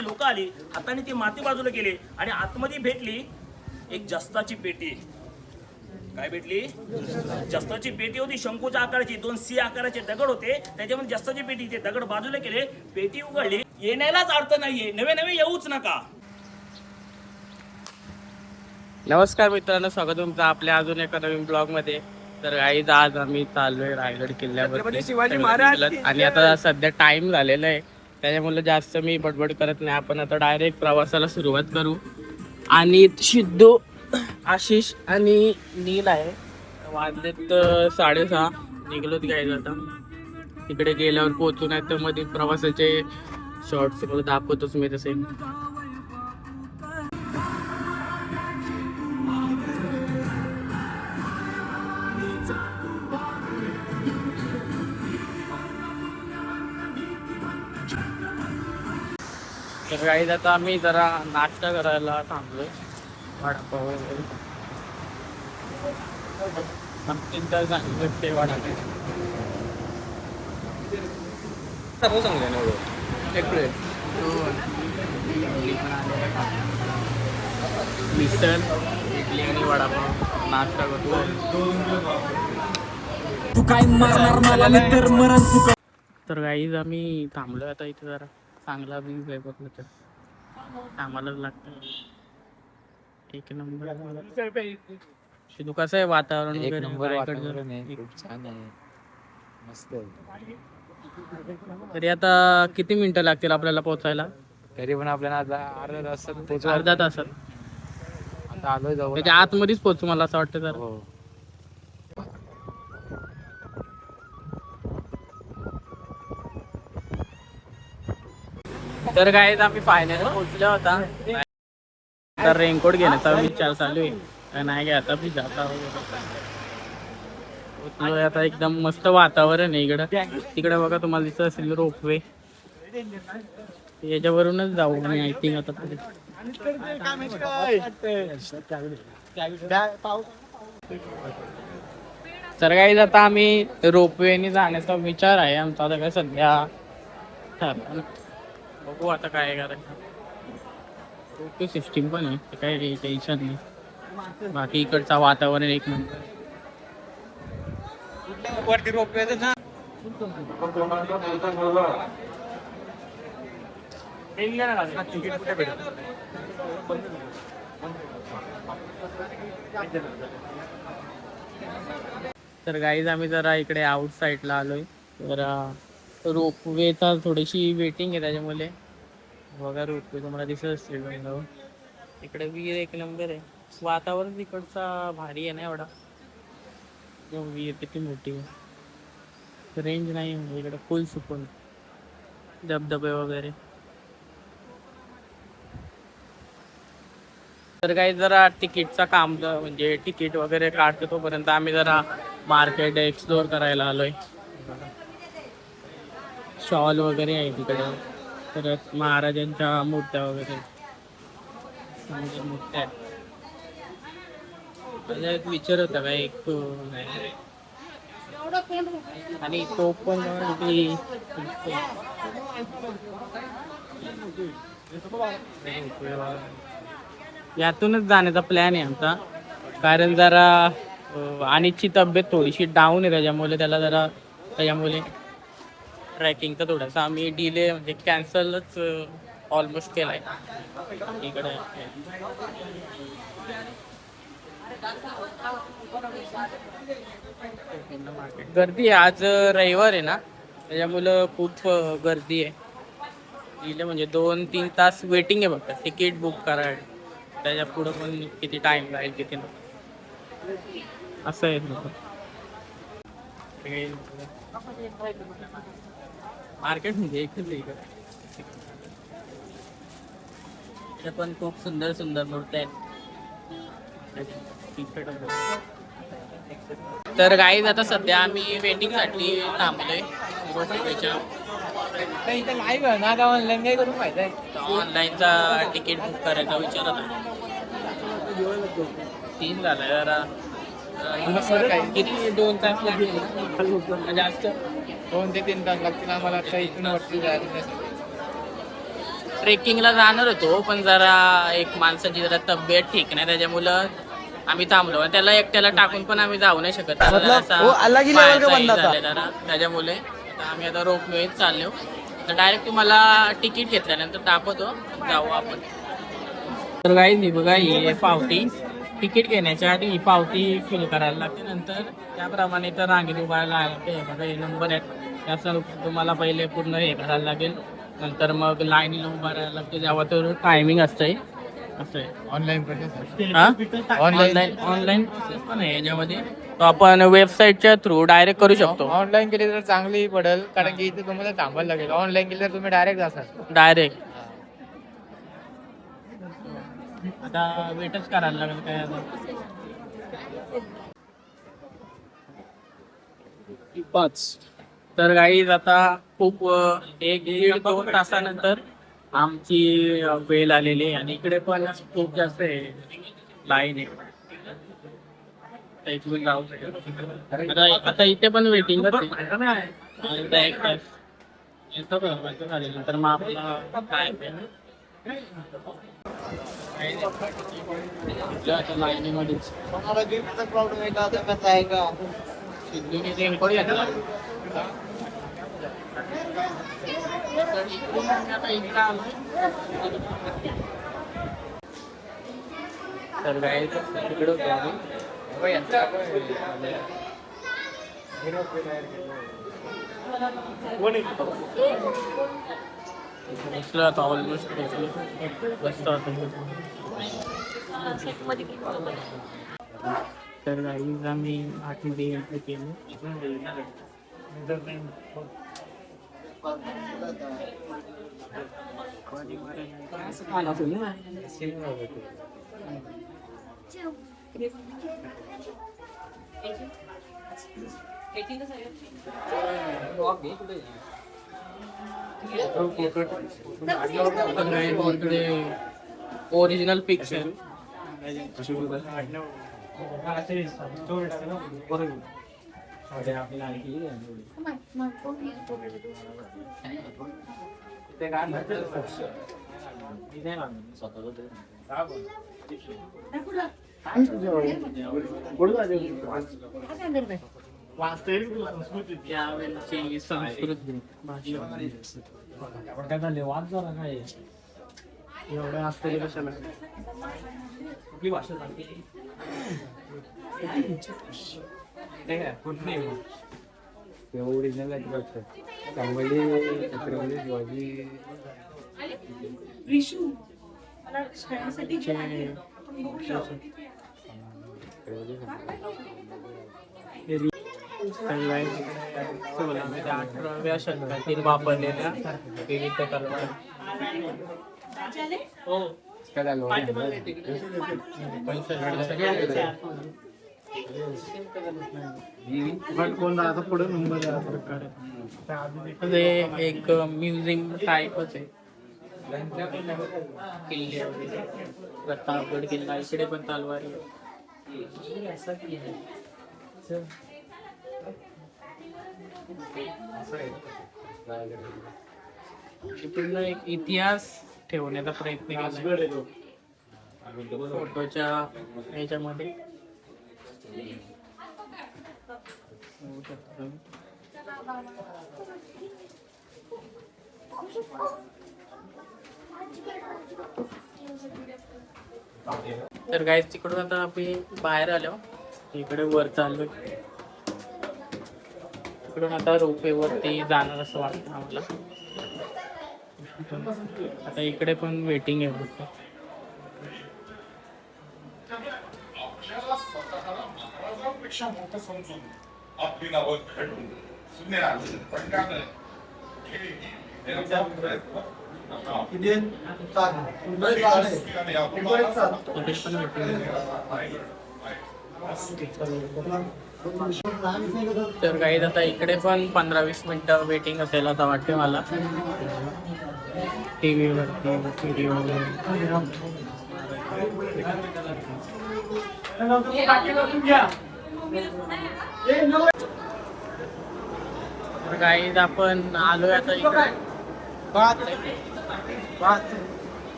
लोक आली, हाताने ती माती बाजूला केली आणि आतमध्ये भेटली एक जस्ताची पेटी. काय भेटली? जस्ताची पेटी होती, शंकूच्या आकाराची. 2 सी आकाराचे दगड होते, त्याच्यामध्ये जस्ताची पेटी. ते दगड बाजूला केले, पेटी उघडली. येण्यालाच अर्थ नाहीये, नवे नवे येऊच नका. नमस्कार मित्रांनो, स्वागत तुमचं आपल्या अजून एका नवीन ब्लॉग मध्ये. तर आज आम्ही चाललोय रायगड किल्ल्यावरती शिवाजी महाराज. आणि आता सध्या टाइम झालेला आहे, त्याच्यामुळे जास्त मी बडबड करत नाही. आपण आता डायरेक्ट प्रवासाला सुरुवात करू. आणि सिद्धू, आशिष आणि नील आहे. वाजलेत 6:30. निघलोत काय आता. तिकडे गेल्यावर पोहोचून आहे तर मध्ये प्रवासाचे शॉर्ट्स दाखवतोच मी तसे. तर काही आता आम्ही जरा नाश्ता करायला थांबलोय. वडापाव वगैरे 3 तास सांगितलं ते वडापाव सर्व चांगलं आहे ना. एक प्लेट मिसळ, इडली आणि वडापाव नाश्ता करतो. तू काय मारणार मला तर मरण. तर गाईज आम्ही थांबलोय आता इथे. जरा चांगला व्ह्यू आहे बघ, तर आम्हालाच लागतं. एक नंबर. शिदू कसं आहे वातावरण? एक नंबर वातावरण आहे, खूप छान आहे, मस्त आहे. तरी आता किती मिनिटं लागतील आपल्याला पोहोचायला? तरी पण आपल्याला आता अर्धा तासात अर्धा तासात आता आलोय जवळ. त्याच्या आतमध्येच पोहोचू मला असं वाटतं. तर हो. तर काय आम्ही फायनल पोहोचलो होता. तर रेनकोट घेण्याचा विचार चालू आहे, नाही घ्या आता जाता. आता एकदम मस्त वातावरण आहे इकडं. तिकडे बघा तुम्हाला दिसत असेल रोपवे, याच्यावरूनच जाऊ आणि आय थिंक आता पुढे. तर काही आता आम्ही रोपवेने जाण्याचा विचार आहे आमचा. आता काय सध्या बघू आता काय करायचं. रोपवे सिस्टीम पण आहे, ते काही टेन्शन नाही. बाकी इकडचा वातावरण एक नंबर. वरती रोपवेचं ना. तर गाईज आम्ही जरा इकडे आउट साईडला आलोय. जरा रोपवेचा थोडीशी वेटिंग आहे, त्याच्यामुळे बघा रोपवे तुम्हाला दिसत असेल. इकडे विहीर एक नंबर आहे. वातावरण इकडचा भारी आहे ना एवढा. विहीर किती मोठी आहे, रेंज नाही म्हणजे इकडे फुल सुकून, धबधबे वगैरे. तर काही जरा तिकीटचा काम म्हणजे तिकीट वगैरे काढतो, तोपर्यंत आम्ही जरा मार्केट एक्सप्लोर करायला आलोय. शॉल वगैरे आहे तिकडे, परत महाराजांच्या मूर्त्या वगैरे मूर्त्या आहेत. एक विचार होता का एक, आणि तो पण यातूनच जाण्याचा प्लॅन आहे आमचा. कारण जरा अनितची तब्येत थोडीशी डाऊन आहे, त्याच्यामुळे ट्रॅकिंगचा थोडासा आम्ही डिले म्हणजे कॅन्सलच ऑलमोस्ट केलाय. इकडे गर्दी आहे, आज रविवार आहे ना, त्याच्यामुळं खूप गर्दी आहे. डिले म्हणजे 2-3 तास वेटिंग आहे बघा तिकीट बुक करायला. त्याच्या पुढं पण किती टाइम जाईल किती नाही असं आहे. मार्केट म्हणजे एकच पण खूप सुंदर सुंदर मूर्त्या आहेत. तर गाईज आता सध्या आम्ही वेटिंग साठी थांबलोय रोपवेच्या. लाईव्ह आहे ना, ऑनलाईन काय करून फायदा आहे. ऑनलाईनचा तिकीट बुक करायचा विचार होता. 3 झालं जरा किती 2 तास लागतील जास्त. 2 ते 3 तास लागतील आम्हाला आता इथून वरती जायला. ट्रेकिंगला जाणार होतो, पण जरा एक माणसाची जरा तब्येत ठीक नाही, त्याच्यामुळं आम्ही थांबलो. आणि त्याला एकट्याला टाकून पण आम्ही जाऊ नाही शकत, त्याला जरासा पायाचा हे झालाय जरा, त्याच्यामुळे आता आम्ही आता रोपवेत चाललो. तर डायरेक्ट तुम्हाला तिकीट घेतल्यानंतर दाखवतो, जाऊ आपण. तर काही नाही बघा, ही पावती तिकीट घेण्याच्या आधी ही पावती फिल करायला लागते, नंतर त्याप्रमाणे तर रांगेत उभारायला लागते. बघा हे नंबर आहेत, त्याचं तुम्हाला पहिले पूर्ण हे करायला लागेल, नंतर मग लाईनीला उभा राहायला लागते. जेव्हा तर टायमिंग असतंय असं आहे. ऑनलाईन पण आहे याच्यामध्ये, तो आपण वेबसाईटच्या थ्रू डायरेक्ट करू शकतो. ऑनलाईन केली तर चांगली पडेल, कारण की इथे तुम्हाला थांबायला लागेल. ऑनलाईन केली तर तुम्ही डायरेक्ट जाणार. डायरेक्ट आता वेटच करायला लागेल काय आता. 5 तर गाईज आता खूप 1-1.5-2 तासानंतर आमची वेळ आलेली आहे, आणि इकडे पण खूप जास्त आहे लाईन आहे. इथून जाऊ शकतो आता इथे पण वेटिंग नंतर मग आपला काय लाईनीमध्येच तर काय तिकडं पोचलो आता, ऑलमोस्ट पोचलो. मस्त तर गाईज आम्ही आतमध्ये एंट्री केली. ओरिजिनल पिक्चर त्यावेळेची संस्कृती वाद झाला काय एवढ्या असते कशाला कुठली भाषा ओरिजिनल चांगली छत्रपती शिवाजी अठराव्या शतकातील वापरलेल्या विविध तलवार. एक म्युझियम टाईपच आहे. किल्ले वगैरे, प्रतापगड किल्ला, इकडे पण तलवारी. पूर्ण एक इतिहास ठेवण्याचा प्रयत्न केला फोटोच्या ह्याच्यामध्ये. तर गाईज तिकडून आता आम्ही बाहेर आलो, इकडे वर चाललो. तिकडून आता रोपवेवरती जाणार असं वाटतं आम्हाला. आता इकडे पण वेटिंग आहे फक्त. तर काही आता इकडे पण 15-20 मिनिटं वेटिंग असेल आता वाटते मला. टीव्ही वरती व्हिडिओ गाईज आपण आलोय आता इकडे.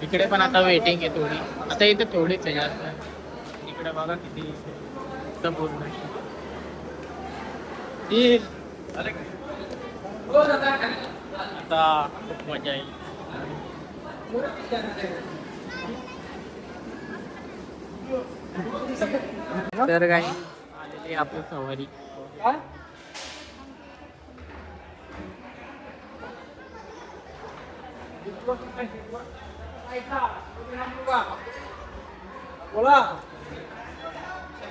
इकडे पण आता वेटिंग आहे थोडी. आता इथे थोडीच आहे जास्त. इकडे बघा किती इथं पूर्ण आता खूप मजा येईल. तर काही आलेली आपली सवारी. बोला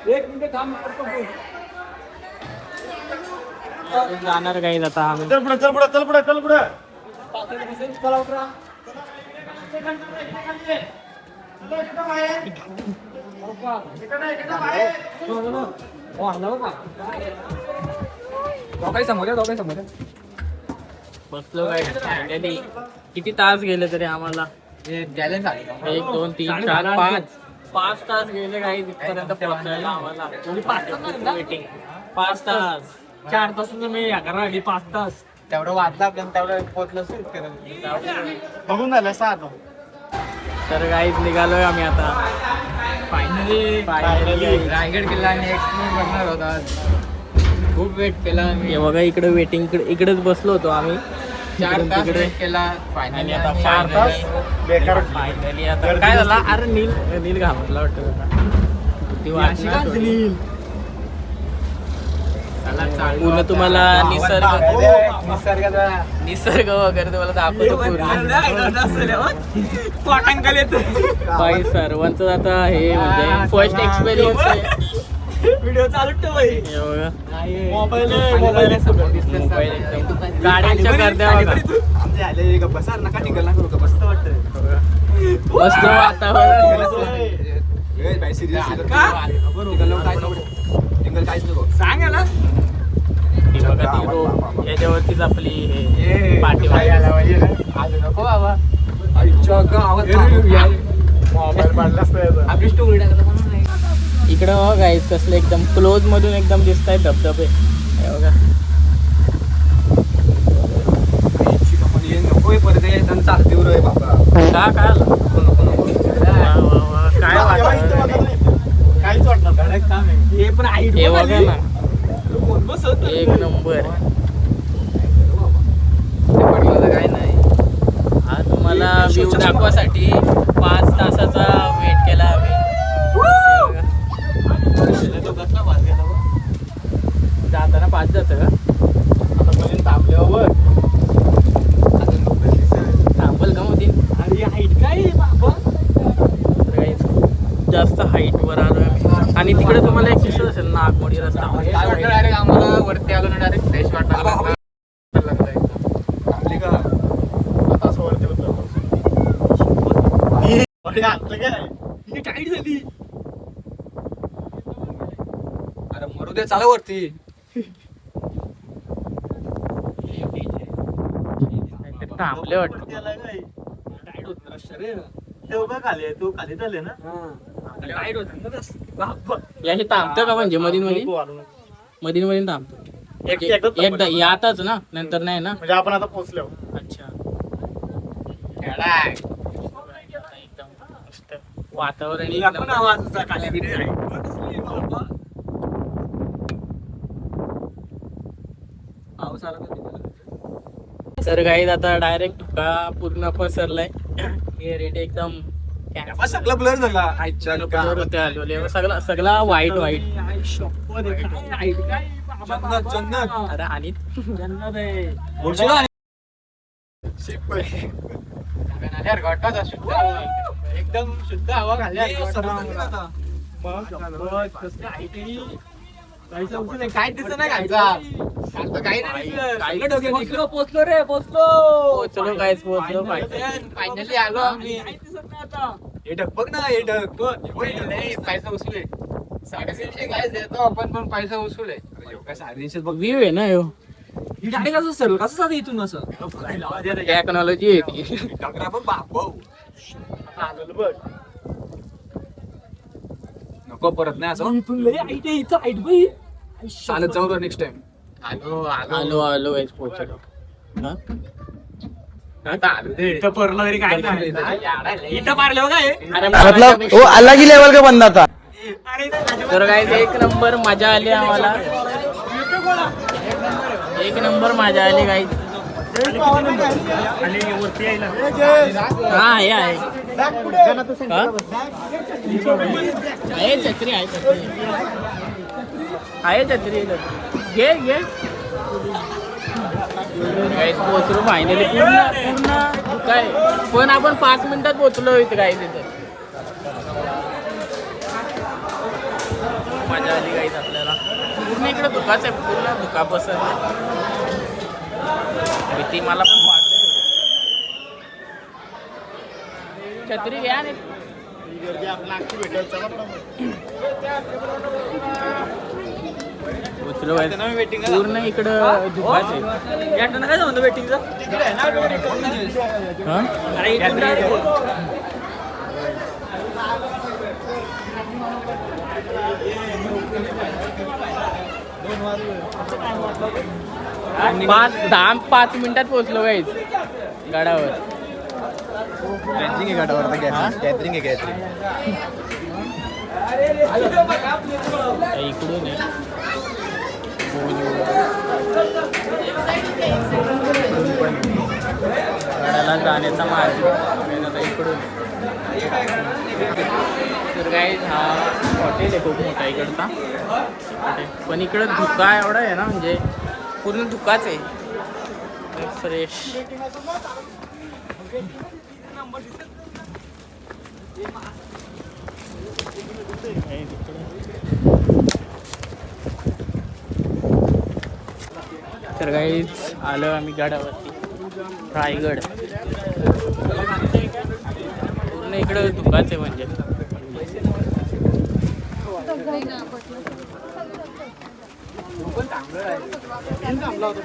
एक मिनिट थांब करतो जाणार काही आता आम्ही. चल पुढे बसलो काय फायनली. किती तास गेले तरी आम्हाला. 1 2 3 4 5 तास गेले काही तिथपर्यंत पोहोचायला आम्हाला. वेटिंग 5 तास. 4 तास मी 5 तास तेवढं वाटलं आपल्याला तेवढं पोहोचलं बघून झालं सात. तर काहीच निघालोय आम्ही आता फायनली. रायगड किल्ला आणि एक्सप्लोर करणार होता. खूप वेट केला हे बघा इकडे वेटिंग इकडेच बसलो होतो आम्ही. 4 तास तिकडे वेट केला फायनली. आता आता 4 तास बेकार. फायनली आता काय झालं. अरे नील घाबरला वाटतं. ती वाटणार नील. पूर्ण तुम्हाला निसर्ग वगैरे तुम्हाला दाखवतो बाई. सर्वांचं आता हे म्हणजे फर्स्ट एक्सपिरियन्स आहे. व्हिडिओ चालू ठेव बाई. हे बघा मोबाईल मोबाईल एकदम गाड्यांच्या गर्द्या बघा. बसा नका टिकल ना करू बसत वाटतं. मस्त वातावरण. सांग ना ती बघा ती रोड याच्यावरतीच आपली हे पाठी नको बाबा आपली स्टोरी इकडं बघा गाईस कसले एकदम क्लोज मधून एकदम दिसत आहे धबधबे. हे बघा नको परत चालते बाबा का काय आलं? वा, वा, वा. काय वाटत काहीच वाटणार काम आहे. हे पण आई हे बघा ना एक नंबर. काय नाही. हा तुम्हाला व्ह्यू दाखवासाठी 5 तासाचा वेट केला आम्ही. जाताना 5 जातं का? थांबल्यावर थांबल का मधी? अरे हाईट काय बाबा. जास्त हाईट वर आलोय आम्ही. आणि तिकडे तुम्हाला एक दिसत असेल नागमोडी रस्ता. काय वाटलं डायरेक्ट आम्हाला वरती आलो ना डायरेक्ट फ्रेश वाटायला आता असं वरती होतं. टाईट झाली. अरे मरू दे चालू वरती. थांबले वाटतं. तू खाली चालले ना. याची थांबतं का म्हणजे मधीन मधीन थांबतो. एकदा यातच ना नंतर नाही ना. म्हणजे आपण आता पोहोचलो. अच्छा एकदम मस्त वातावरण एकदम. तर गाईज आता डायरेक्ट धुका पूर्ण पसरलाय. हे रेट एकदम सगळं ब्लर झाला. सगळा वाईट जन्नत अरे आणि एकदम शुद्ध हवा काय दिसत नाही खायचा. पोचलो काय पोचलो फायनली आलो आम्ही. हे ढग बघ ना हे ढग पैसा वसूल आहे. 350 काय देतो आपण पण पैसा वसूल आहे. काय 350 बघ व्ह्यू आहे ना ह्यो. ही गाडी कसं सर कसं जाते इथून असं टेक्नॉलॉजी आहे ती. डगरा पण बाप भाऊ बघ नको परत नाही असं चालत जाऊ नेक्स्ट टाइम. आलो गाईज पोहोचलो. वो अलग ही लेवल का बंदा था. तर गाईज एक नंबर मजा आली आम्हाला. एक नंबर मजा आली गाईज. हा हे आहे छत्री आहे छत्री घे गाईज पोचलो फायनली. पूर्ण काय पण आपण 5 मिनिटात पोचलो इथे गाईज. इथे मजा आली गाईज आपल्याला. पूर्ण इकडे धुकाच आहे. पूर्ण धुका बसत भीती मला पण वाटते. छत्री घ्या नाही पोचलो गाईज. पूर्ण इकडं धुकाच आहे. काय म्हणतो वेटिंगचं. पाच मिनिटात पोहोचलो गाईज गडावर. गॅदरिंग आहे इकडून आहे. गडाला जाण्याचा मार्ग इकडून. तर गाईज हा हॉटेल आहे खूप मोठा इकडचा हॉटेल. पण इकडं धुका एवढा आहे ना, म्हणजे पूर्ण धुकाच आहे. फ्रेश तर गाईज आलो आम्ही गडावरती. रायगड पूर्ण इकडं धुकाच आहे. म्हणजे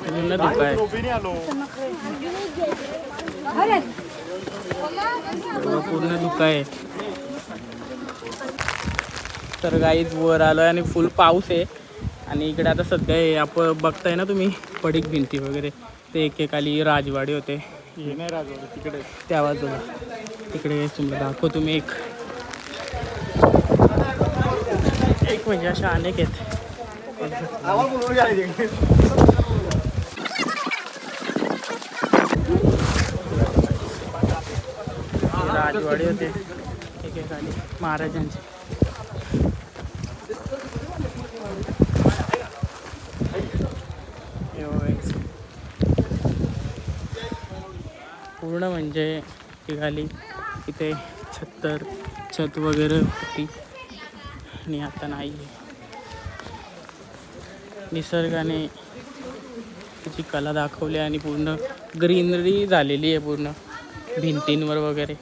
पूर्ण धुका आहे. पूर्ण धुका आहे. तर गाईज वर आलोय आणि फुल पाऊस आहे. आणि इकडे आता सध्या आपण बघताय ना तुम्ही पडीक भिंती वगैरे, ते एकेकाली राजवाडे होते. राजवाडे तिकडे त्या बाजूला. तिकडे तुम्हाला दाखव तुम्ही एक म्हणजे अशा अनेक आहेत. राजवाडे होते एकेकाली महाराजांचे. पूर्ण म्हणजे खाली इथे छत वगैरे होती आणि आता नाही. निसर्गाने त्याची कला दाखवली आणि पूर्ण ग्रीनरी झालेली आहे पूर्ण भिंतींवर वगैरे.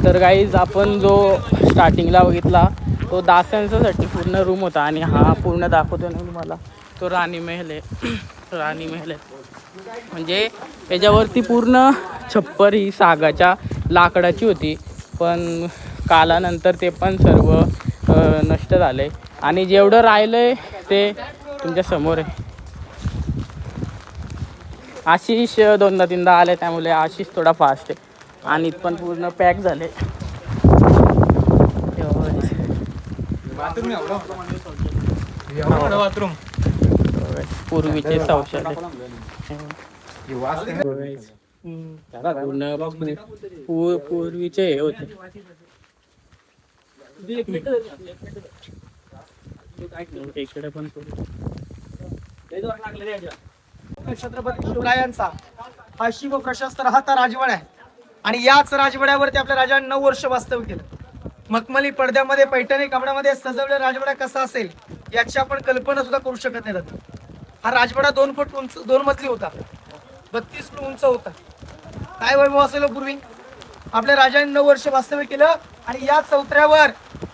तर गाईज आपण जो स्टार्टिंगला बघितला तो दासांसाठी पूर्ण रूम होता. आणि हा पूर्ण दाखवतो ना तुम्हाला तो राणी महल आहे. राणी महल आहे म्हणजे याच्यावरती पूर्ण छप्पर ही सागाच्या लाकडाची होती. पण कालानंतर ते पण सर्व नष्ट झाले. आणि जेवढं राहिलंय ते तुमच्या समोर आहे. आशिष 2दा-3दा आले त्यामुळे आशिष थोडा फास्ट आहे. आणि पण पूर्ण पॅक झाले. पूर्वीचे शौचालय पूर्वीचे हे होते. इकडे पण छत्रपती शिवरायांचा हा शिव प्रशस्त राहता राजवाडा आहे. आणि याच राजवाड्यावरती आपल्या राजाने 9 वर्ष वास्तव्य केलं. मखमली पडद्यामध्ये पैठणी कपड्यामध्ये सजवलेला राजवाडा कसा असेल याची आपण कल्पना सुद्धा करू शकत नाही. हा राजवाडा 2 फूट उंच 2 मजली होता. 32 फूट उंच होता. काय वैभव असेल पूर्वी. आपल्या राजाने 9 वर्ष वास्तव्य केलं. आणि या चौथऱ्यावर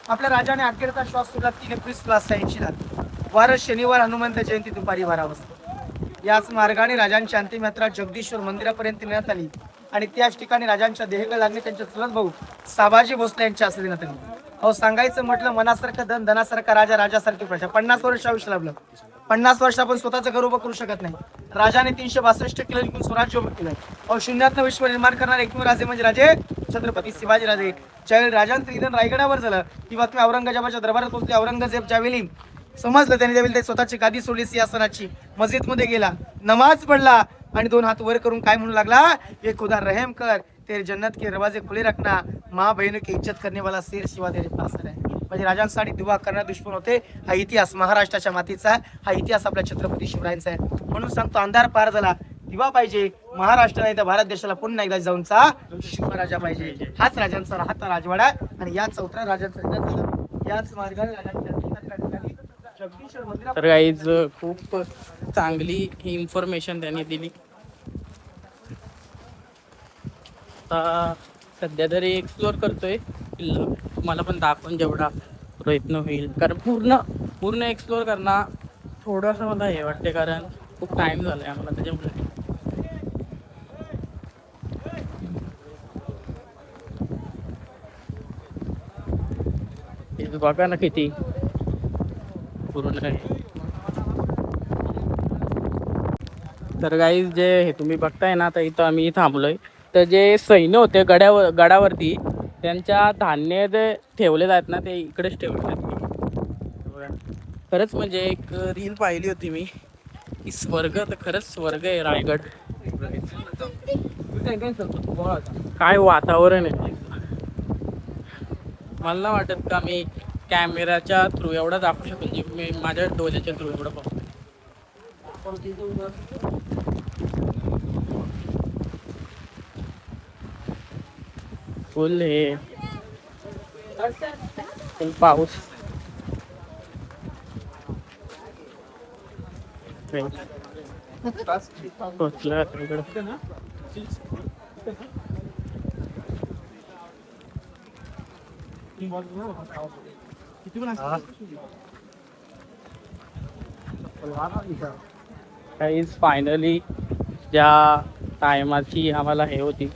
आपल्या राजाने अखेरचा श्वास सोडला 3 एप्रिल 1986 वार शनिवार हनुमंत जयंती दुपारी 12 वाजता. याच मार्गाने राजांची अंतिम यात्रा जगदीश्वर मंदिरापर्यंत नेण्यात आली आणि त्याच ठिकाणी राजांच्या देहगलांनी त्यांचे चुलत भाऊ साबाजी भोसले यांच्या हस्ते देण्यात आली. अहो सांगायचं म्हटलं मनासारखं धन धनासारखा राजा राजासारखी प्रजा. 50 वर्ष आयुष्य लाभलं. 50 वर्ष आपण स्वतःचं घर उभं करू शकत नाही. राजाने 362 किलो जिंकून स्वराज्य उभं केलं. अहो शून्यातनं विश्व निर्माण करणारे एकमेव राजे म्हणजे राजे छत्रपती शिवाजी राजे. ज्यावेळी राजांचं निधन रायगडावर झालं ती बातमी औरंगजेबाच्या दरबारात पोहोचली. औरंगजेब ज्यावेळी समजलं त्याने त्यावेळी ते स्वतःची गादी सोडली सिंहासनाची, मस्जिदमध्ये गेला, नमाज पडला आणि 2 हात वर करून काय म्हणू लागला, ये खुदा रहम कर, तेरे जन्नत के दरवाजे खुले रखना, माँ बहनों की इज्जत करने वाला शेर शिवा तेरे पास है. म्हणजे राजांसाठी दुवा करणारे दुश्मन होते. हा इतिहास महाराष्ट्राच्या मातीचा आहे. हा इतिहास आपल्या छत्रपती शिवरायांचा आहे. म्हणून सांगतो अंधार पार झाला, दिवा पाहिजे. महाराष्ट्र नाही तर भारत देशाला पुन्हा एकदा जाऊनचा शिवराजा पाहिजे. हाच राजांचा राहता राजवाडा आणि या 4थ्या राजांचा निधन झालं. याच मार्गाने राजांच्या जगदीश्वर मंदिरात तर गाईज खूप चांगली इन्फॉर्मेशन त्यांनी दिली. आता सध्या तरी एक्सप्लोर करतोय किल्ला, तुम्हाला पण दाखवून जेवढा प्रयत्न होईल. कारण पूर्ण एक्सप्लोर करणं थोडंसं मला हे वाटते, कारण खूप टाइम झालाय आम्हाला त्याच्यामुळे. हे बघा ना किती पूर्ण आहे. तर गाईज जे हे तुम्ही बघताय ना, तर इथं आम्ही थांबलोय. तर जे सैन्य होते गडावरती त्यांच्या धान्य जे ठेवले आहेत ना, ते इकडेच ठेवले आहेत. खरंच म्हणजे एक रील पाहिली होती मी की स्वर्ग, तर खरंच स्वर्ग आहे रायगड. काय वातावरण आहे. मला नाही वाटत का मी कॅमेराच्या थ्रू एवढा दाखवू शकतो, म्हणजे मी माझ्या डोळ्याच्या थ्रू एवढं बघतो. फुल हे फुल पाऊस. पोचलं इकडं. काहीच फायनली ज्या टायमाची आम्हाला हे होती,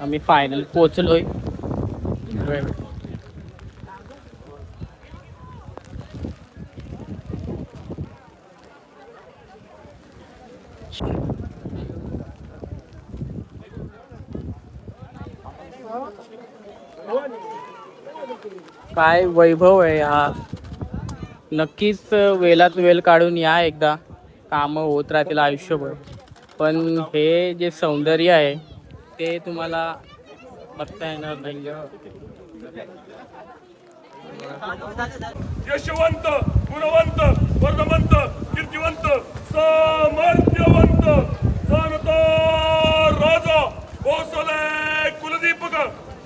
आम्ही फायनल पोचलोय. काय वैभव आहे हा. नक्कीच वेळात वेळ काढून या एकदा. कामं होत राहतील आयुष्यभर, पण हे जे सौंदर्य आहे ते तुम्हाला बघता येणार नाही. यशवंत, गुणवंत, वर्धवंत, कीर्तिवंत, सामर्थ्यवंत, जानता राजा भोसले कुलदीपक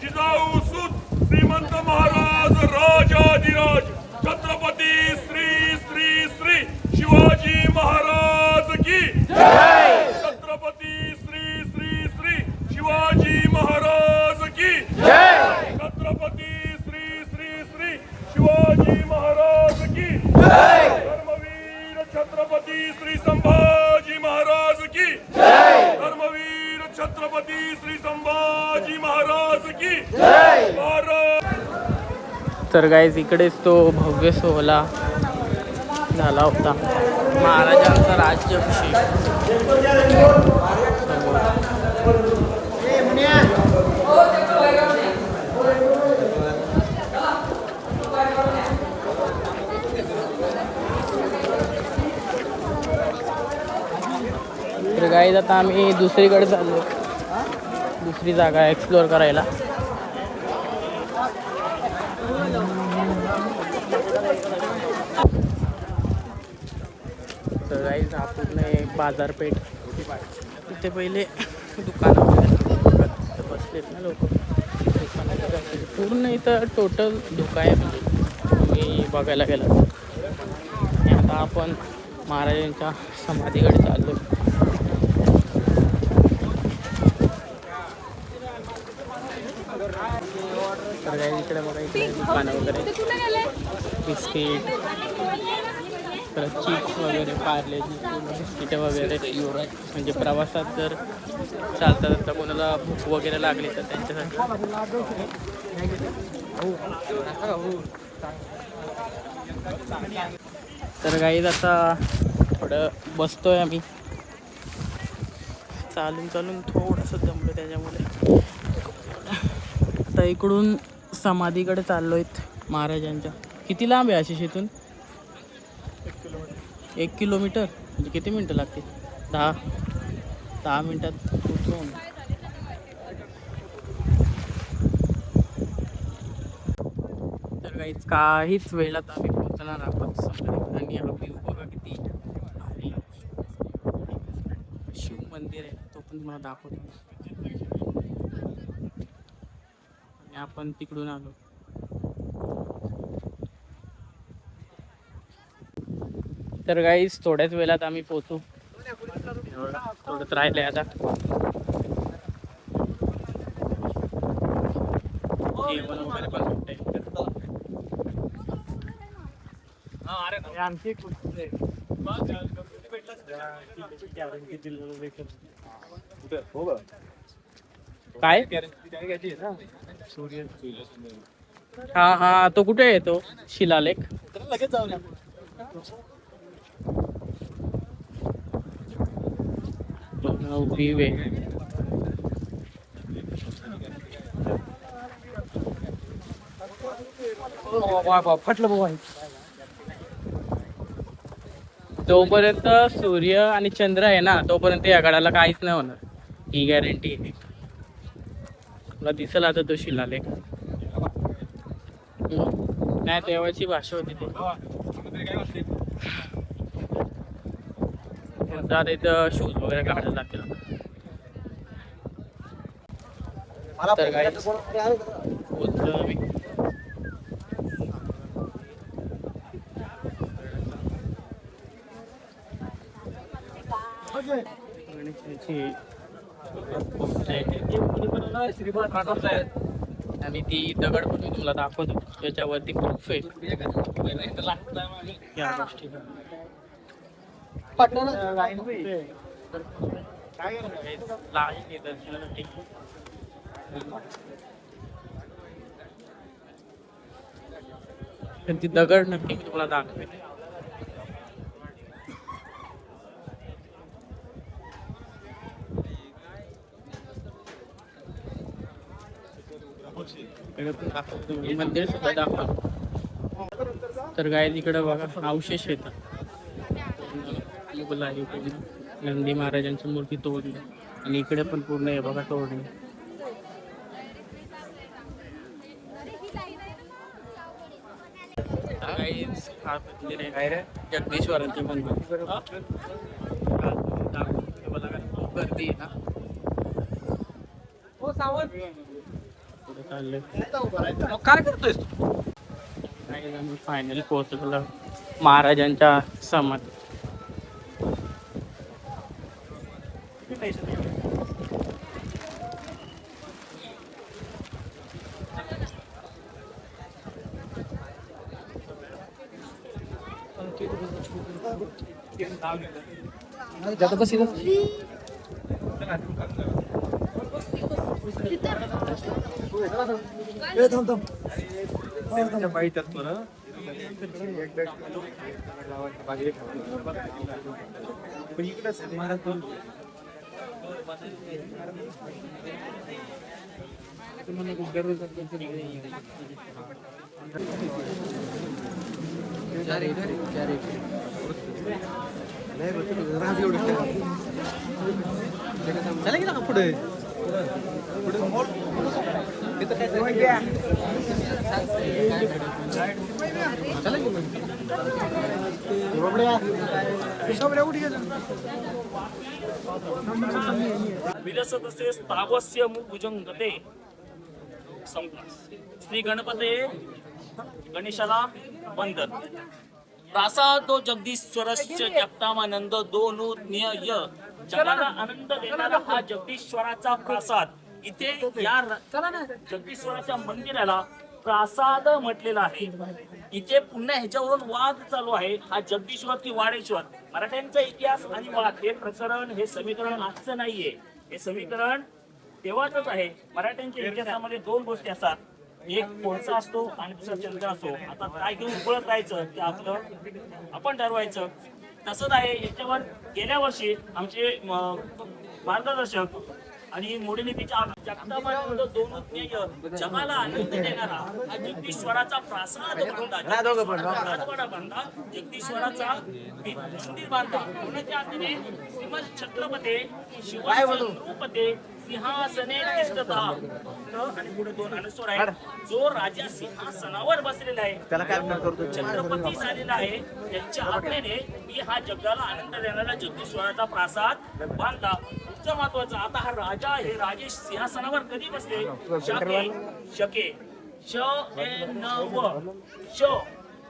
जिजाऊ सूत श्रीमंत महाराज राजाधिराज छत्रपती श्री श्री श्री शिवाजी महाराज की जय. छत्रपती श्री श्री श्री शिवाजी महाराज की जय. छत्रपती श्री श्री श्री शिवाजी महाराज की जय. धर्मवीर छत्रपती श्री संभाजी महाराज की जय. धर्मवीर छत्रपती श्री संभाजी महाराज की जय. तर गाईज इकडेच तो भव्य सोहळा झाला होता, महाराजांचा राज्याभिषेक. तर गाईज आता आम्ही दुसरीकडे चाललो, दुसरी जागा एक्सप्लोर करायला. तर गाईज हा पूर्ण एक बाजारपेठ. तिथे पहिले दुकानं वगैरे बसलेत ना लोक. दुकानात पूर्ण इथं टोटल धोका आहे तुम्ही बघायला गेला. आणि आता आपण महाराजांच्या समाधीकडे चाललो. तर काही इकडे बघा, इकडे दुकानं वगैरे बिस्किट परत चिप्स वगैरे पार्लेजी बिस्किटं वगैरे म्हणजे प्रवासात जर चालता चालता कोणाला भूक वगैरे लागली तर त्यांच्यासाठी. तर गाईज आता थोडं बसतोय आम्ही, चालून चालून थोडंसं दमलो त्याच्यामुळे. आता इकडून समाधीकडे चाललोय महाराजांच्या. किती लांब आहे आशिष इथून? 1 किलोमीटर. म्हणजे किती मिनटं लागतील? 10 मिनटात पोहोचून. तर काहीच वेळात आम्ही पोहोचणार आहोत. आणि हा व्ह्यू बघा किती भारी. शिव मंदिर आहे तो पण मला दाखवतो. आणि आपण तिकडून आलो. तर गाईस थोड्याच वेळात आम्ही पोहोचू. थोडंच राहिलंय आता. जेवण वगैरे पण भेटतंय. काय? हा तो कुठे येतो शिलालेख? लगेच जाऊन व्ह्यू आहे. फटलं बाबा. जोपर्यंत सूर्य आणि चंद्र आहे ना तोपर्यंत या गडाला काहीच नाही होणार, ही गॅरंटी आहे. तुला दिसेल आता तो शिलालेख. नाही तेव्हाची भाषा होती ते. इथं शूज वगैरे काढायला लागतील. तर काय बोलतो आम्ही. आणि ती दगड पण मी तुला दाखवतो त्याच्यावरती प्रूफ आहे या गोष्टी. ती दगड नक्की मी तुम्हाला दाखवेन. मंदिर सुद्धा दाखवा. तर काय तिकडे बघा अवशेष येतात. नंदी महाराजांची मूर्ती तोडली आणि इकडे पण पूर्ण आहे बघा तोडली. जगदीश्वरांचे मंदिर खूप गर्दी आहे ना. काय करतोय? फायनली पोहोचलो महाराजांच्या समाधी. चला गेला पुढे. विलसतसे स्थावस्य भुजंगते. श्री गणपते गणेशाला वंदन. प्रासादो जगदीश्वरस्य जगतामानंद दोनो ज्ञेय. जगाला आनंद देणारा हा जगदीश्वराचा प्रासाद. इथे या जगदीश्वराच्या मंदिराला प्रासाद म्हटलेला आहे. इथे पुन्हा ह्याच्यावरून वाद चालू आहे, हा जगदीश्वर की वाडेश्वर. मराठ्यांचा इतिहास आणि वाद हे प्रकरण, हे समीकरण आजचं नाहीये. हे समीकरण तेव्हाच आहे. मराठ्यांच्या इतिहासामध्ये दोन गोष्टी असतात, एक कोळसा असतो आणि दुसरा चंद्र असतो. आता काय घेऊन पळत राहायचं ते आपलं आपण ठरवायचं. तसंच आहे. याच्यावर गेल्या वर्षी आमचे मार्गदर्शक आणि मोडीनीतीच्या जगताबाईंवर दोन ज्ञेय जगाला आनंद देणारा हा जगदीश्वराचा प्रासाद बांधला, जगदीश्वराचा मंदिर बांधला. कोणाच्या हातीने? श्रीमद छत्रपती शिवसंरूपते सिंहासने तिष्ठता. आणि पुढे दोन अनुस्वर आहे. जो राजा सिंहासनावर बसलेला आहे, छत्रपती झालेला आहे, त्यांच्या आज्ञेने मी हा जगाला आनंद देणारा जगदीश्वराचा प्रासाद बांधला. पुढचं महत्वाचं, आता हा राजा, हे राजे सिंहासनावर कधी बसले? शके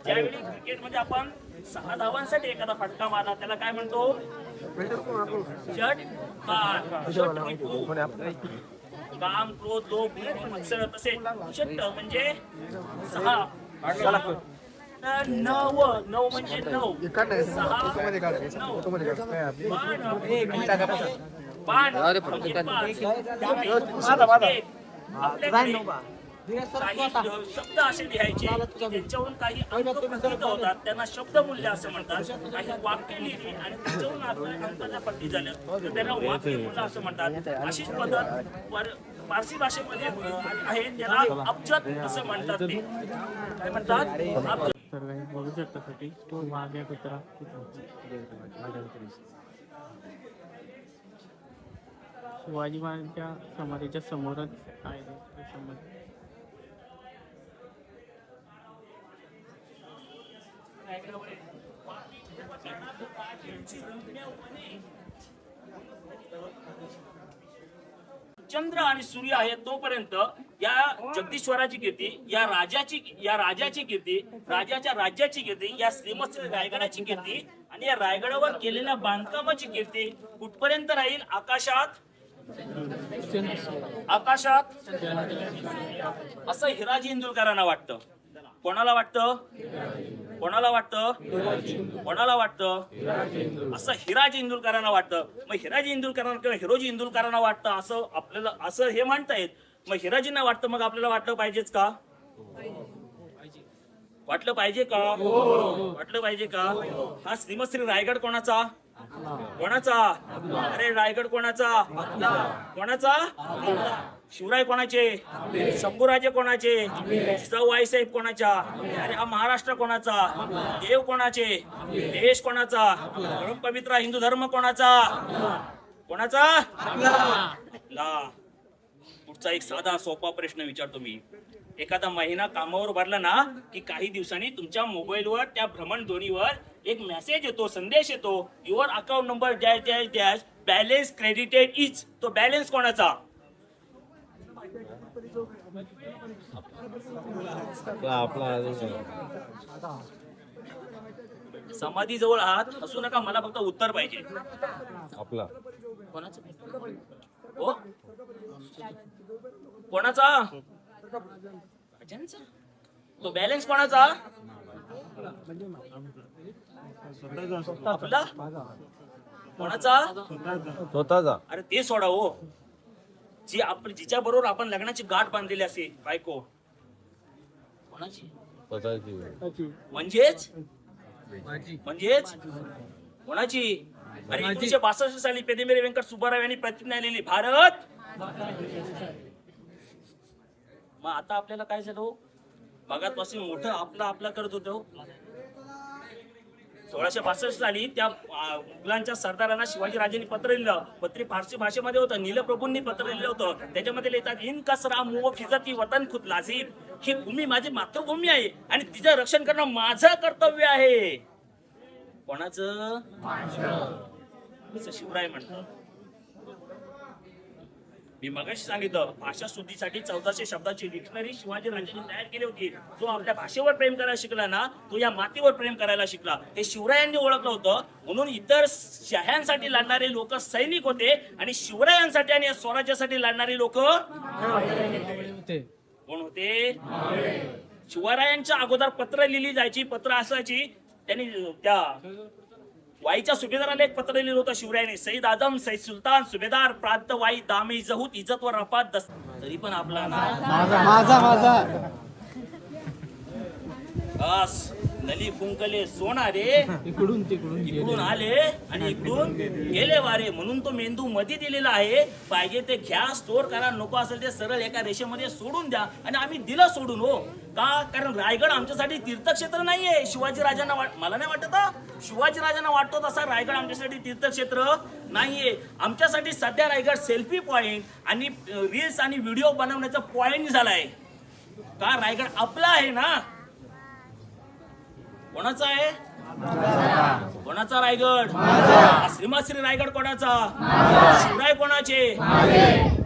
ज्यावेळी क्रिकेटमध्ये आपण 6 धावांसाठी एखादा फटका मारला त्याला काय म्हणतो? काम, क्रोध, लोभ, मत्सर, तसे षट म्हणजे 6. नव म्हणजे 9, 6, 9. बाण म्हणजे 5. काही शब्द असे लिहायचे त्यांच्यावरून काही अंक प्रसिद्ध होतात, त्यांना शब्दमूल्य असं म्हणतात. काही वाक्य लिहिली आणि त्याच्यावरून अंकाच्या पट्टी झाल्या तर त्यांना वाक्यमूल्य असं म्हणतात. अशीच पद्धत फारसी भाषेमध्ये आहे, त्याला अब्जद असं म्हणतात. ते काय म्हणतात? अब्जद. तर काही बघू शकता साठी तो मागे कुत्रा शिवाजी महाराजांच्या समाधीच्या समोरच आहे. चंद्र आणि सूर्य आहे तोपर्यंत या जगदीश्वराची कीर्ती, या राजाची कीर्ती, राजाच्या राज्याची कीर्ती, या श्रीमंत रायगडाची कीर्ती आणि या रायगडावर केलेल्या बांधकामाची कीर्ती कुठपर्यंत राहील? आकाशात असं हिराजी इंदुरकरांना वाटतं. कोणाला वाटतं? असं हिराजी इंदुरकरांना वाटतं. मग हिराजी इंदुरकरांना किंवा हिरोजी इंदुरकरांना वाटतं असं आपल्याला, असं हे म्हणतायत. मग हिराजींना वाटतं, मग आपल्याला वाटलं पाहिजेच का? वाटलं पाहिजे का? हा श्रीमंत श्री रायगड कोणाचा? अरे रायगड कोणाचा? शिवराय कोणाचे? शंभूराजे कोणाचे? जिजाऊ आईसाहेब कोणाच्या? अरे हा महाराष्ट्र कोणाचा? देव कोणाचे? देश कोणाचा? परम पवित्र हिंदू धर्म कोणाचा? पुढचा एक साधा सोपा प्रश्न विचारतो मी. एखादा महिना कामावर भरला ना की काही दिवसांनी तुमच्या मोबाईलवर त्या भ्रमणध्वनीवर एक मेसेज येतो, संदेश येतो, your account number dash dash dash balance credited is. तो बॅलेन्स कोणाचा? समाधी जवळ आहात, असू नका, मला फक्त उत्तर पाहिजे. आपला कोणाचा? तो बॅलन्स कोणाचा? आपला कोणाचा? स्वतःचा. अरे ते सोडा हो. जी आपण जिच्या बरोबर आपण लग्नाची गाठ बांधलेली असे बायको कोणाची? म्हणजेच कोणाची? अरे 1962 साली पेदेमेरे व्यंकट सुब्बाराव यांनी प्रतिज्ञा लिहिली, भारत. मग आता आपल्याला काय झालं? भागापासून मोठं आपला करत होतो. 1662 साली त्या मुघलांच्या सरदारांना शिवाजी राजांनी पत्र लिहिलं. पत्र फारसी भाषेमध्ये होतं, नीलप्रभूंनी पत्र लिहिलं होतं. त्याच्यामध्ये लिहितात, इन कसरा मुओ फिजती वतन खुद लाजीब. ही भूमी माझी मातृभूमी आहे आणि तिचं रक्षण करणं माझं कर्तव्य आहे. कोणाचं? शिवराय म्हणतात. मी मगाशी सांगितलं, भाषा शुद्धीसाठी 1400 शब्दाची डिक्शनरी शिवाजी राजांनी तयार केली होती. जो आपल्या भाषेवर प्रेम करायला शिकला ना, तो या मातीवर प्रेम करायला शिकला. हे शिवरायांनी ओळखलं होतं. म्हणून इतर शह्यांसाठी लढणारे लोक सैनिक होते आणि शिवरायांसाठी आणि स्वराज्यासाठी लढणारी लोक कोण होते? शिवरायांच्या अगोदर पत्र लिहिली जायची. पत्र असायची. त्यांनी त्या वाईच्या सुभेदाराला एक पत्र लिहिलं होतं शिवरायाने. सईद आजम, सईद सुलतान, सुभेदार, प्रांत वाई, दामे जहूत, इज्जत व रफात दस. तरी पण आपला ना बस नली फुंकले सोनारे, इकडून आले आणि इकडून गेले वारे. म्हणून तो मेंदू मध्ये दिलेला आहे. पाहिजे ते घ्या, स्टोर करा, नको असेल ते सरळ एका रेषेमध्ये सोडून द्या. आणि आम्ही दिलं सोडून हो का? कारण रायगड आमच्यासाठी तीर्थक्षेत्र नाहीये. शिवाजी राजांना मला नाही वाटत शिवाजी राजांना वाटतो तसा रायगड आमच्यासाठी तीर्थक्षेत्र नाहीये. आमच्यासाठी सध्या रायगड सेल्फी पॉइंट आणि रील्स आणि व्हिडिओ बनवण्याचा पॉइंट झालाय. का रायगड आपला आहे ना? कोणाचा आहे? कोणाचा रायगड? श्रीमाश्री रायगड कोणाचा? शिवराय कोणाचे?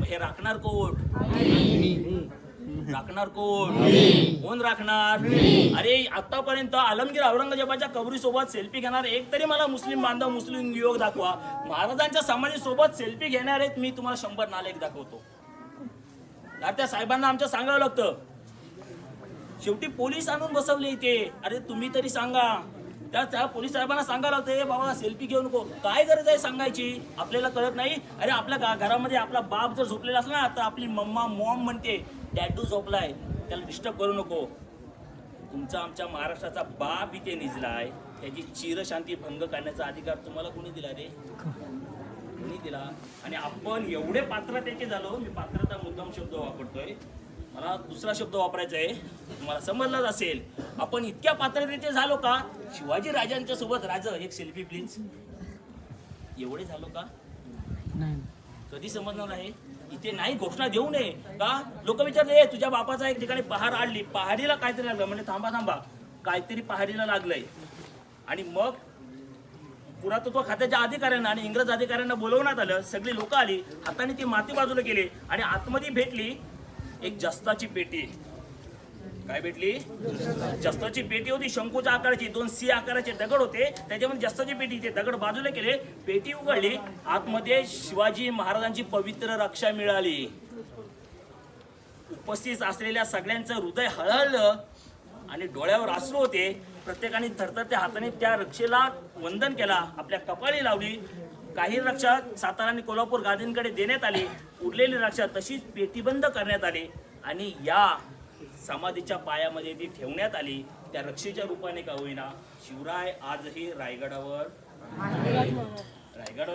हे राखणार कोण? राखणार कोण? कोण राखणार? अरे आतापर्यंत आलमगीर औरंगजेबाच्या कबरी सोबत सेल्फी घेणार एक तरी मला मुस्लिम बांधव, मुस्लिम युवक दाखवा. महाराजांच्या समाधी सोबत सेल्फी घेणार आहेत मी तुम्हाला 100 नालेख दाखवतो. त्या साहेबांना आमच्या सांगावं लागतं. शेवटी पोलीस आणून बसवले इथे. अरे तुम्ही तरी सांगा. त्या पोलीस साहेबांना सांगायला होते बाबा सेल्फी घेऊ नको. काय गरज आहे सांगायची? आपल्याला कळत नाही. अरे आपल्या घरामध्ये आपला बाप जर झोपलेला असला ना तर आपली मॉम म्हणते डॅडू झोपलाय, त्याला डिस्टर्ब करू नको. तुमचा आमच्या महाराष्ट्राचा बाप इथे निजलाय. त्याची चिरशांती भंग करण्याचा अधिकार तुम्हाला कोणी दिला रे? कोणी दिला? आणि आपण एवढे पात्रतेचे झालो. मी पात्रता मुद्दाम शब्द वापरतोय, मला दुसरा शब्द वापरायचा आहे, तुम्हाला समजलाच असेल. आपण इतक्या पात्रतेचे झालो का? शिवाजी राजांच्या सोबत एक सेल्फी प्लीज. एवढे झालो का? कधी समजणार आहे? इथे नाही घोषणा देऊ नये का? लोक विचारले तुझ्या बापाचा एक ठिकाणी पहार आणली, पहाडीला काहीतरी लागलं. म्हणजे थांबा काहीतरी पहाडीला लागलंय. आणि मग पुरातत्व खात्याच्या अधिकाऱ्यांना आणि इंग्रज अधिकाऱ्यांना बोलवण्यात आलं. सगळी लोक आली, हाताने ती माती बाजूला केली आणि आतमध्ये भेटली एक जस्ताची पेटी. काय भेटली? जस्ताची पेटी होती. शंकूच्या आकाराची. 2 सी आकाराचे दगड होते, त्याच्यामध्ये जस्ताची पेटी. ते दगड बाजूला केले, पेटी उघडली. आतमध्ये शिवाजी महाराजांची पवित्र रक्षा मिळाली. उपस्थित असलेल्या सगळ्यांचं हृदय हळहळलं आणि डोळ्यावर अश्रू होते. प्रत्येकाने थरथरत्या हाताने त्या रक्षेला वंदन केला, आपल्या कपाळी लावली. काही रक्षा सातारा आणि कोल्हापूर गादींकडे देण्यात आली. उरलेली रक्षा तशीच पेटीबंद करण्यात आली आणि या समाधीच्या पायामध्ये ती ठेवण्यात आली. त्या रक्षेच्या रूपाने का होईना शिवराय आजही रायगडावर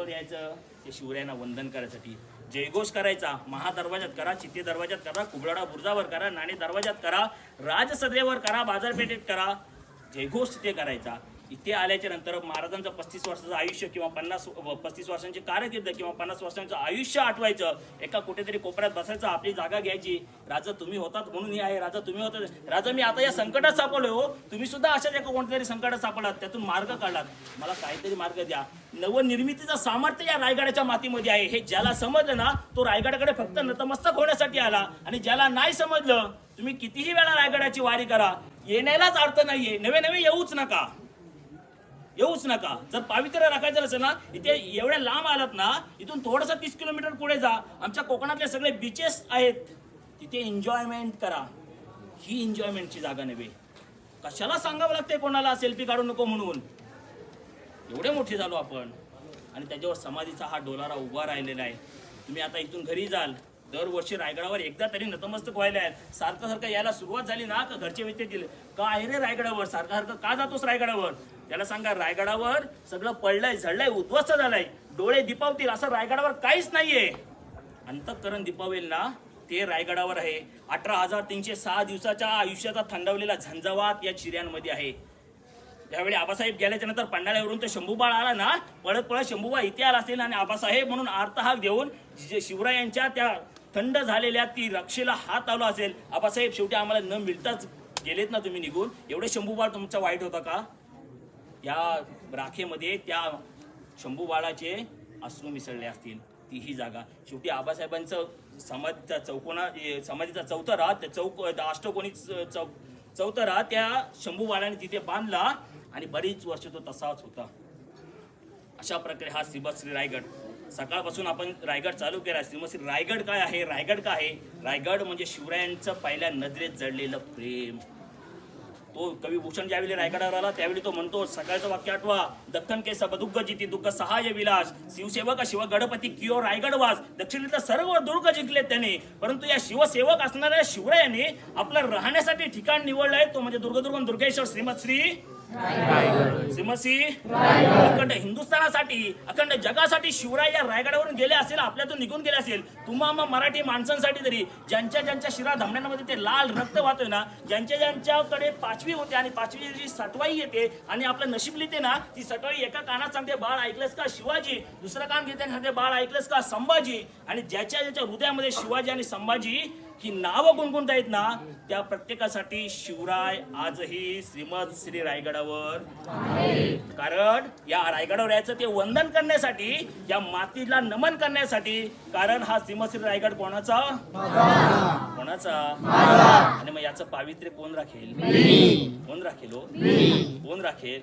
यायचं ते शिवरायांना वंदन करायसाठी. जयघोष करायचा. महादरवाजात करा, चित्ते दरवाजात करा, कुबलाडा बुर्जावर करा, नाणे दरवाजात करा, राजसदेवर करा, बाजारपेठेत करा. जयघोष तिथे करायचा. इथे आल्याच्या नंतर महाराजांचं 35 वर्षाचं आयुष्य किंवा 35 वर्षांची कारकीर्द किंवा 50 वर्षांचं आयुष्य आठवायचं. एका कुठेतरी कोपऱ्यात बसायचं, आपली जागा घ्यायची. राजा तुम्ही होतात म्हणून हे आहे. राजा तुम्ही होतात. राजा मी आता या संकटात सापडलोय हो. तुम्ही सुद्धा अशाच एका कोणत्यातरी संकटात सापडलात, त्यातून मार्ग काढलात. मला काहीतरी मार्ग द्या. नवनिर्मितीचं सामर्थ्य या रायगडाच्या मातीमध्ये आहे. हे ज्याला समजलं ना तो रायगडाकडे फक्त नतमस्तक होण्यासाठी आला. आणि ज्याला नाही समजलं तुम्ही कितीही वेळा रायगडाची वारी करा, येण्यालाच अर्थ नाहीये. नवे येऊच नका. जर पावित्र्य राखायचं असेल ना, इथे एवढ्या लांब आलात ना, इथून थोडंसं 30 किलोमीटर पुढे जा. आमच्या कोकणातले सगळे बीचेस आहेत, तिथे एन्जॉयमेंट करा. ही एन्जॉयमेंटची जागा नव्हे. कशाला सांगावं लागते कोणाला सेल्फी काढू नको म्हणून? एवढे मोठे झालो आपण. आणि त्याच्यावर समाधीचा हा डोलारा उभा राहिलेला आहे. तुम्ही आता इथून घरी जाल, दरवर्षी रायगडावर एकदा तरी नतमस्तक व्हायला आहे. सारखं यायला सुरुवात झाली ना का घरचे विचारतील का आहे रे रायगडावर, सारखं का जातोस रायगडावर? त्याला सांगा रायगडावर सगळं पडलंय, झडलंय, उद्ध्वस्त झालंय. डोळे दिपावतील असं रायगडावर काहीच नाहीये. अंतःकरण दिपावेल ना ते रायगडावर आहे. 18,306 दिवसाच्या आयुष्याचा थंडावलेला झंझावात या चिऱ्यांमध्ये आहे. त्यावेळी आबासाहेब गेल्याच्या नंतर पन्हाळ्यावरून तो शंभूबाळ आला ना, पळत शंभूबा इथे आला असेल आणि आबासाहेब म्हणून आर्तहाक देऊन शिवरायांच्या त्या थंड झालेल्या ती रक्षेला हात लावला असेल. आबासाहेब शेवटी आम्हाला न मिळताच गेलेत ना तुम्ही निघून. एवढे शंभूबाळ तुमचा वाईट होता का? या राखेमध्ये त्या शंभूबाळाचे अश्रू मिसळले असतील. तीही जागा शेवटी आबासाहेबांचं समाधीचा चौथा रात, अष्टकोनी चौथा रात त्या शंभूबाळाने तिथे बांधला आणि बरीच वर्ष तो तसाच होता. अशा प्रकारे हा श्री रायगड सकाळपासून आपण रायगड चालू केला. श्रीमती रायगड काय आहे, रायगड काय आहे? रायगड म्हणजे शिवरायांचं पहिल्या नजरेत जडलेलं प्रेम. तो कवी भूषण ज्यावेळी रायगडावर आला त्यावेळी तो म्हणतो, सकाळचं वाक्य आठवा, दख्खन के सब दुःख जिती दुःख सहाय विलास, शिवसेवक शिव गडपती कियो रायगडवास. दक्षिणेतलं सर्व दुर्ग जिंकले त्याने, परंतु या शिवसेवक असणाऱ्या शिवरायाने आपलं राहण्यासाठी ठिकाण निवडलंय, तो म्हणजे दुर्गदुर्ग दुर्गेश्वर श्रीमत अखंड हिंदुस्थानासाठी, अखंड जगासाठी शिवराय या रायगडावरून गेले असेल, आपल्यातून निघून गेले असेल. तुम्हा मराठी माणसांसाठी तरी ज्यांच्या शिरा धामण्यांमध्ये ते लाल रक्त वाहतोय ना, ज्यांच्याकडे 5वी होते आणि 5वी जी सटवाई येते आणि आपलं नशीब लिहिते ना, ती सटवाई एका कानात सांगते बाळ ऐकलंस का शिवाजी, दुसरं कान घेते सांगते बाळ ऐकलंस का संभाजी. आणि ज्याच्या हृदयामध्ये शिवाजी आणि संभाजी ही नावं गुणगुणता येत ना, त्या प्रत्येकासाठी शिवराय आजही श्रीमद श्री रायगडावर. कारण या रायगडावर यायचं ते वंदन करण्यासाठी, या मातीला नमन करण्यासाठी. कारण हा श्रीमद श्री रायगड कोणाचा? आणि मग याचं पावित्र्य कोण राखेल? कोण राखेल? कोण राखेल?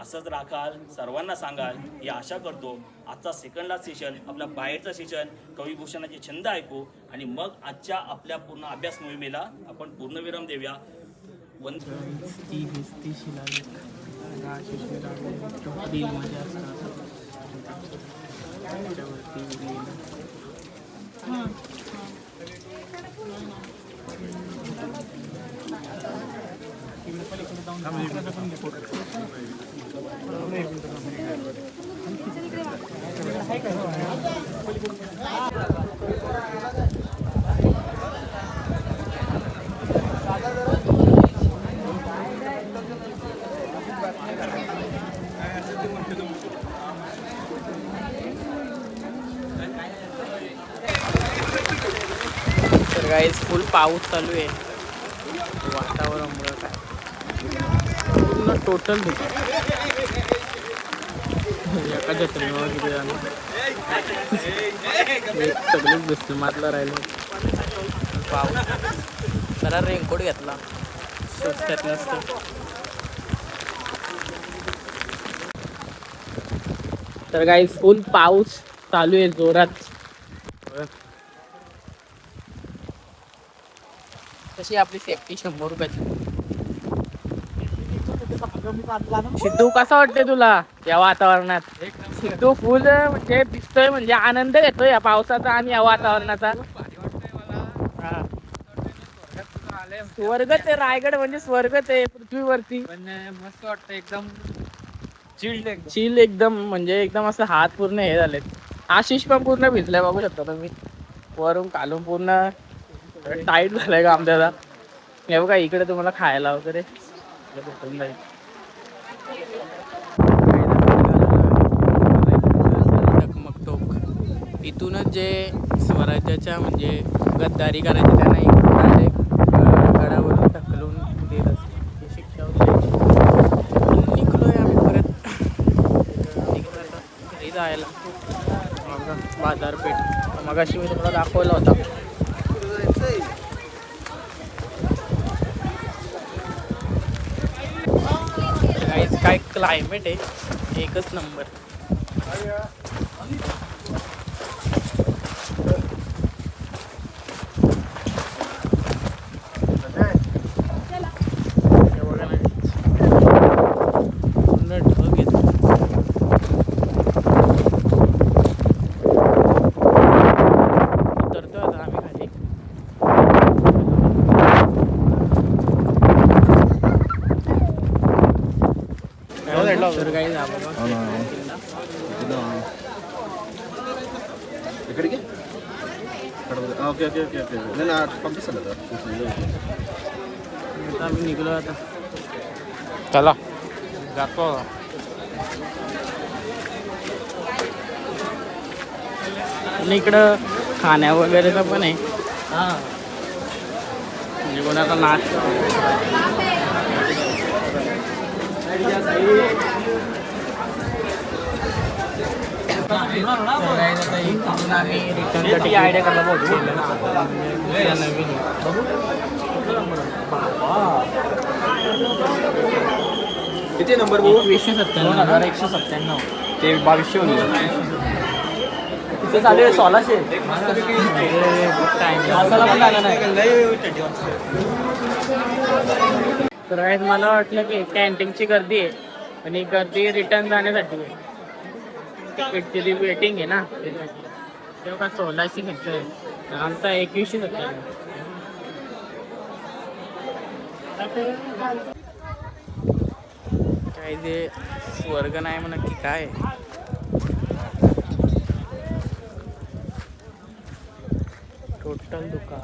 असंच राखाल, सर्वांना सांगाल ही आशा करतो. आजचा सेकंड लास्ट सेशन, आपला बाहेरचं सेशन, कविभूषणाचे छंद ऐकू आणि मग आजच्या आपल्या पूर्ण अभ्यास मोहिमेला आपण पूर्णविराम देऊया. तर गाईज फुल पाऊस चालू आहे, वातावरणामुळे काय पूर्ण टोटल एका जत्रेवर किती जाणं सगळेच दिसले, मातला राहिलो. पाऊस जरा रेनकोट घेतला, स्वस्तात नसतं. तर गाईज फुल पाऊस चालू आहे जोरात. कशी आपली सेफ्टी 100 रुपयाची. सिद्धू कसा वाटतंय तुला या वातावरणात? सिद्धू फुल म्हणजे दिसतोय, म्हणजे आनंद घेतोय या पावसाचा आणि या वातावरणाचा. स्वर्गच आहे रायगड, म्हणजे स्वर्गच आहे पृथ्वीवरती. मस्त वाटतं, एकदम चिल एकदम, म्हणजे एकदम असं हात पूर्ण हे झाले. आशिष पण पूर्ण भिजलाय, बघू शकता तुम्ही, वरून खालून पूर्ण टाईट झालाय का आमच्याला. हे बघा इकडे तुम्हाला खायला वगैरे टकमकटोक. इथूनच जे स्वराज्याच्या म्हणजे गद्दारी करायची त्यांना इकडून डायरेक्ट गडावरून ढकलून देत असते शिक्षा होती. निघलोय आम्ही परत घरी जायला. बाजारपेठ मगाशी मी तुम्हाला दाखवला होता. काय क्लायमेट आहे, एकच नंबर. ढग येतो. उतरतोय आता आम्ही खाली. तर काही आम्ही निघलो आता. चला जातो. आणि इकडं खाण्या वगैरेचं पण आहे. म्हणजे कोणाचा नाश्ता आयडिया करायला नवीन किती नंबर? 197. ते 2200 होईल. तिथे चालू आहे 1600. माणसाला पण लागणार नाही. तर guys, मला वाटलं की कॅन्टीनची गर्दी आहे पण ही गर्दी रिटर्न जाण्यासाठी आहे. तिकीटची जी वेटिंग आहे ना तेव्हा का 1600 खर्च आहे आमचा 2100 खर्च आहे. काय ते स्वर्ग नाही म्हणा की काय टोटल दुका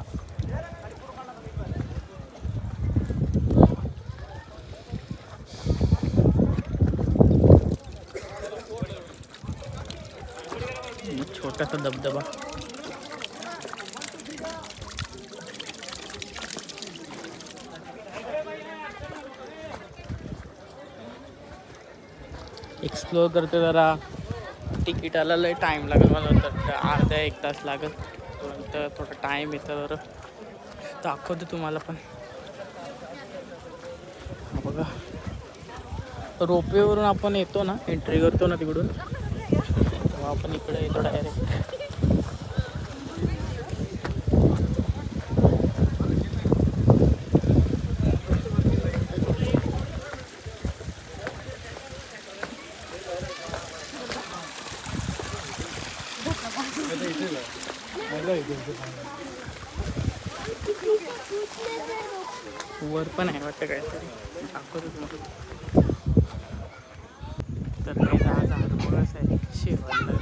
छोटासा धबधबा. एक्सप्लोअर करते जरा. तिकीटाला लय टाइम लागेल मला तर अर्धा 1 तास लागेल. तर थोडा टाइम येतं तर दाखवतो तुम्हाला पण. बघा रोपवेवरून आपण येतो ना एंट्री करतो ना तिकडून तेव्हा आपण इकडे येतो डायरेक्ट. वर पण आहे वाटतं काहीतरी दाखवतो तुम्हाला. तर काही 10,000 रुपये आहे शेवायला.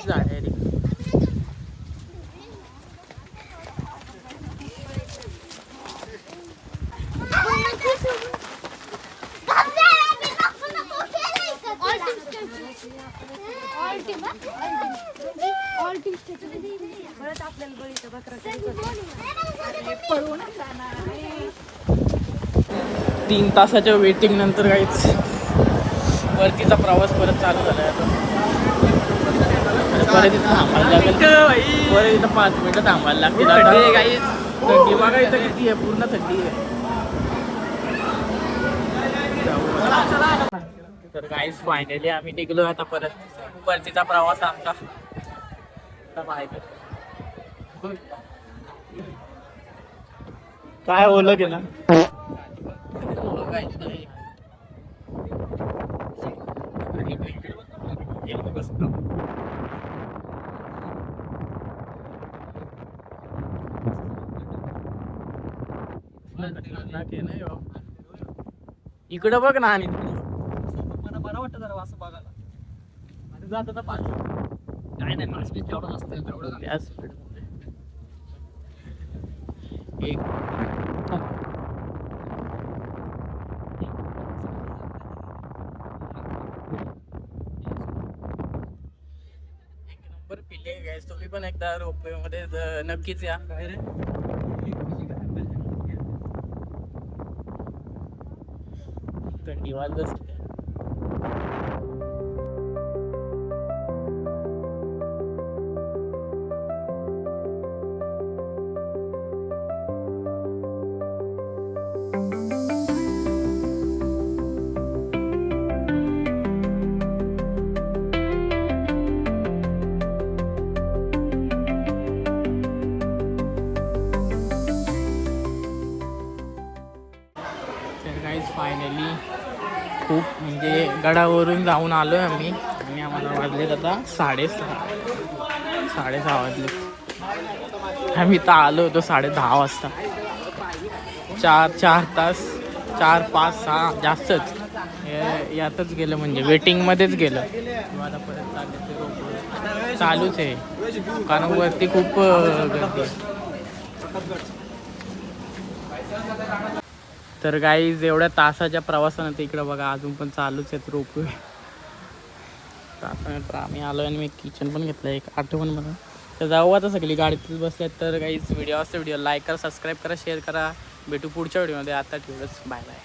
झाड आहे रे. तीन तासाच्या वेटिंग नंतर काहीच वरतीचा प्रवास परत चालू झाला आहे. परत इथं थांबायला लागेल. परत इथं 5 मिनिटं थांबायला लागतील. थंडी बघा इथं किती आहे. पूर्ण थंडी आहे. तर काहीच फायनली आम्ही निघलो आता परत. वरतीचा प्रवास आमचा काय ओलं गेला. इकडं बघ ना. आणि मला बरं वाटतं जरा असं बघायला. आणि जात आता 5 काय नाही माणूस तेवढं नसतं तेवढं. त्याच स्पीडमध्ये एक नंबर फिलिंग आहे. तुम्ही पण एकदा रोपवे मध्ये नक्कीच या. थंडी वाजत फायनली खूप म्हणजे गडावरून जाऊन आलो आहे आम्ही. आणि आम्हाला वाजलेत आता 6:30 वाजले. आम्ही तर आलो होतो 10:30 वाजता. 4 तास 4, 5, 6 जास्तच यातच गेलं म्हणजे वेटिंगमध्येच गेलं. आता परत चालूच आहे कारण वरती खूप गर्दी आहे. तर गाईज एवढ्या तासाच्या प्रवासानंतर इकडं बघा अजून पण चालूच आहेत रोपवे. तासानंतर आम्ही आलो आणि मी किचन पण घेतलं एक आठवण म्हणून. तर जाऊ आता सगळी गाडीतच बसल्यात. तर गाईज व्हिडिओ असते व्हिडिओ लाईक करा, सबस्क्राईब करा, शेअर करा. भेटू पुढच्या व्हिडिओमध्ये. आता ठेवलंच. Bye bye.